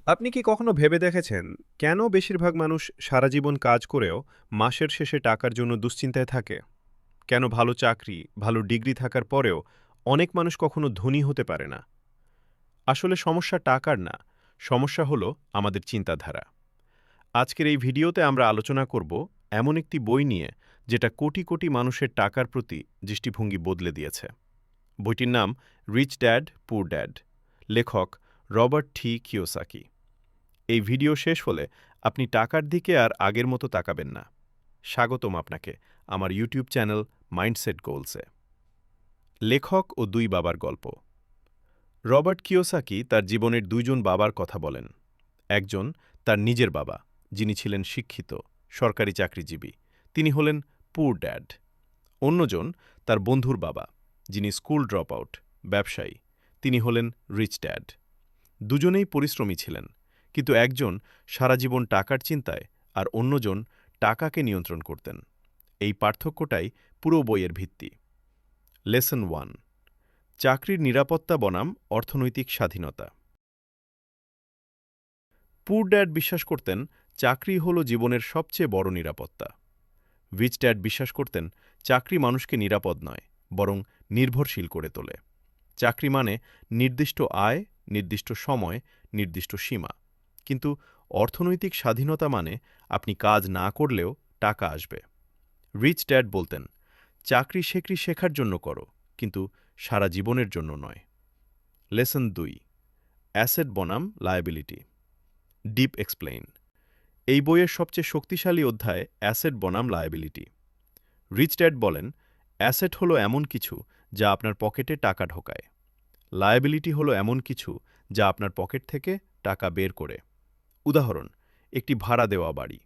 আপনি কি কখনো ভেবে দেখেছেন কেন বেশিরভাগ মানুষ সারা জীবন কাজ করেও মাসের শেষে টাকার জন্য দুশ্চিন্তায় থাকে? কেন ভালো চাকরি, ভালো ডিগ্রি থাকার পরেও অনেক মানুষ কখনো ধনী হতে পারে না? আসলে সমস্যা টাকার না, সমস্যা হলো আমাদের চিন্তাধারা। আজকের এই ভিডিওতে আমরা আলোচনা করব এমন একটি বই নিয়ে যেটা কোটি কোটি মানুষের টাকার প্রতি দৃষ্টিভঙ্গি বদলে দিয়েছে। বইটির নাম রিচ ড্যাড পুর ড্যাড, লেখক রবার্ট টি কিওসাকি। এই ভিডিও শেষ হলে আপনি টাকার দিকে আর আগের মতো তাকাবেন না। স্বাগতম আপনাকে আমার ইউটিউব চ্যানেল মাইন্ডসেট গোলসে। লেখক ও দুই বাবার গল্প। রবার্ট কিওসাকি তার জীবনের দুইজন বাবার কথা বলেন। একজন তার নিজের বাবা, যিনি ছিলেন শিক্ষিত, সরকারি চাকরিজীবী, তিনি হলেন পুর ড্যাড। অন্যজন তার বন্ধুর বাবা, যিনি স্কুল ড্রপ আউট, ব্যবসায়ী, তিনি হলেন রিচ ড্যাড। দুজনেই পরিশ্রমী ছিলেন, কিন্তু একজন সারা জীবন টাকার চিন্তায় আর অন্যজন টাকাকে নিয়ন্ত্রণ করতেন। এই পার্থক্যটাই পুরো বইয়ের ভিত্তি। লেসন 1, চাকরির নিরাপত্তা বনাম অর্থনৈতিক স্বাধীনতা। পুর ড্যাড বিশ্বাস করতেন চাকরি হল জীবনের সবচেয়ে বড় নিরাপত্তা। রিচ ড্যাড বিশ্বাস করতেন চাকরি মানুষকে নিরাপদ নয়, বরং নির্ভরশীল করে তোলে। চাকরি মানে নির্দিষ্ট আয়, নির্দিষ্ট সময়, নির্দিষ্ট সীমা। কিন্তু অর্থনৈতিক স্বাধীনতা মানে আপনি কাজ না করলেও টাকা আসবে। রিচ ড্যাড বলতেন, চাকরি শেখার জন্য করো, কিন্তু সারা জীবনের জন্য নয়। লেসন 2, অ্যাসেট বনাম লায়াবিলিটি। Deep explain. এই বইয়ের সবচেয়ে শক্তিশালী অধ্যায় অ্যাসেট বনাম লায়াবিলিটি। রিচ ড্যাড বলেন, অ্যাসেট হলো এমন কিছু যা আপনার পকেটে টাকা ঢোকায়। লায়াবিলিটি হলো এমন কিছু যা আপনার পকেট থেকে টাকা বের করে। উদাহরণ, একটি ভাড়া দেওয়া বাড়ি।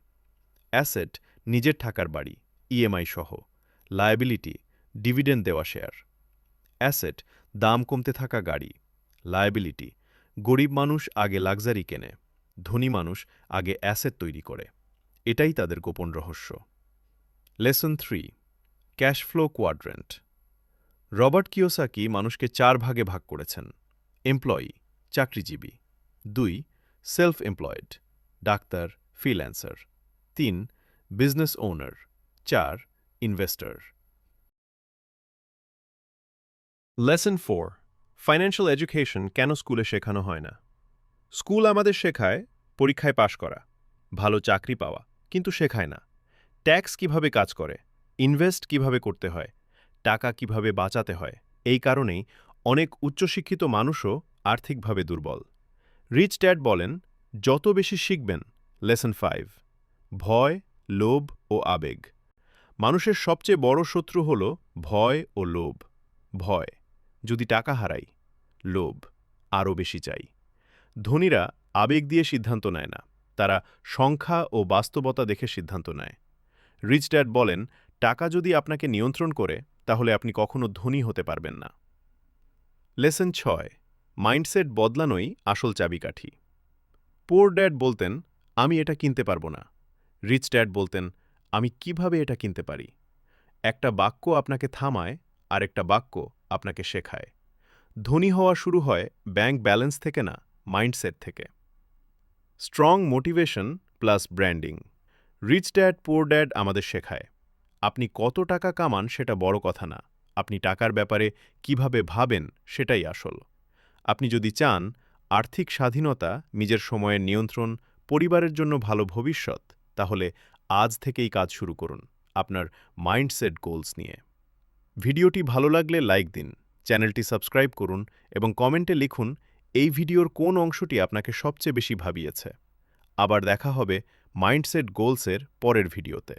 অ্যাসেট নিজের থাকার বাড়ি, ইএমআই সহ। লায়াবিলিটি ডিভিডেন্ড দেওয়া শেয়ার। অ্যাসেট দাম কমতে থাকা গাড়ি। লায়াবিলিটি গরিব মানুষ আগে লাক্সারি কেনে, ধনী মানুষ আগে অ্যাসেট তৈরি করে। এটাই তাদের গোপন রহস্য। Lesson 3, cash flow quadrant. Robert Kiyosaki মানুষকে 4 ভাগে ভাগ করেছেন। এমপ্লয়ি, চাকরিজীবী। 2, self employed, doctor, freelancer. 3, business owner. 4, investor. Lesson 4, financial education কেন স্কুলে শেখানো হয় না। স্কুল আমাদের শেখায় পরীক্ষায় পাশ করা, ভালো চাকরি পাওয়া, কিন্তু শেখায় না ট্যাক্স কিভাবে কাজ করে, ইনভেস্ট কিভাবে করতে হয়, টাকা কিভাবে বাঁচাতে হয়। এই কারণেই অনেক উচ্চশিক্ষিত মানুষও আর্থিকভাবে দুর্বল। রিচ ড্যাড বলেন, যত বেশি শিখবেন। লেসন 5, ভয়, লোভ ও আবেগ। মানুষের সবচেয়ে বড় শত্রু হল ভয় ও লোভ। ভয়, যদি টাকা হারাই। লোভ, আরও বেশি চাই। ধনীরা আবেগ দিয়ে সিদ্ধান্ত নেয় না, তারা সংখ্যা ও বাস্তবতা দেখে সিদ্ধান্ত নেয়। রিচ ড্যাড বলেন, টাকা যদি আপনাকে নিয়ন্ত্রণ করে, তাহলে আপনি কখনো ধনী হতে পারবেন না। লেসন 6, মাইন্ডসেট বদলানোই আসল চাবিকাঠি। পুর ড্যাড বলতেন, আমি এটা কিনতে পারবো না। রিচ ড্যাড বলতেন, আমি কিভাবে এটা কিনতে পারি। একটা বাক্য আপনাকে থামায়, আর একটা বাক্য আপনাকে শেখায়। ধনী হওয়া শুরু হয় ব্যাংক ব্যালেন্স থেকে না, মাইন্ডসেট থেকে। Strong motivation plus branding. Rich dad poor dad আমাদের শেখায়, আপনি কত টাকা কামান সেটা বড় কথা না, আপনি টাকার ব্যাপারে কিভাবে ভাবেন সেটাই আসল। আপনি যদি চান আর্থিক স্বাধীনতা, নিজের সময়ের নিয়ন্ত্রণ, পরিবারের জন্য ভালো ভবিষ্যৎ, তাহলে আজ থেকেই কাজ শুরু করুন আপনার মাইন্ডসেট গোলস নিয়ে। ভিডিওটি ভালো লাগলে লাইক দিন, চ্যানেলটি সাবস্ক্রাইব করুন এবং কমেন্টে লিখুন এই ভিডিওর কোন অংশটি আপনাকে সবচেয়ে বেশি ভাবিয়েছে। আবার দেখা হবে মাইন্ডসেট গোলসের পরের ভিডিওতে।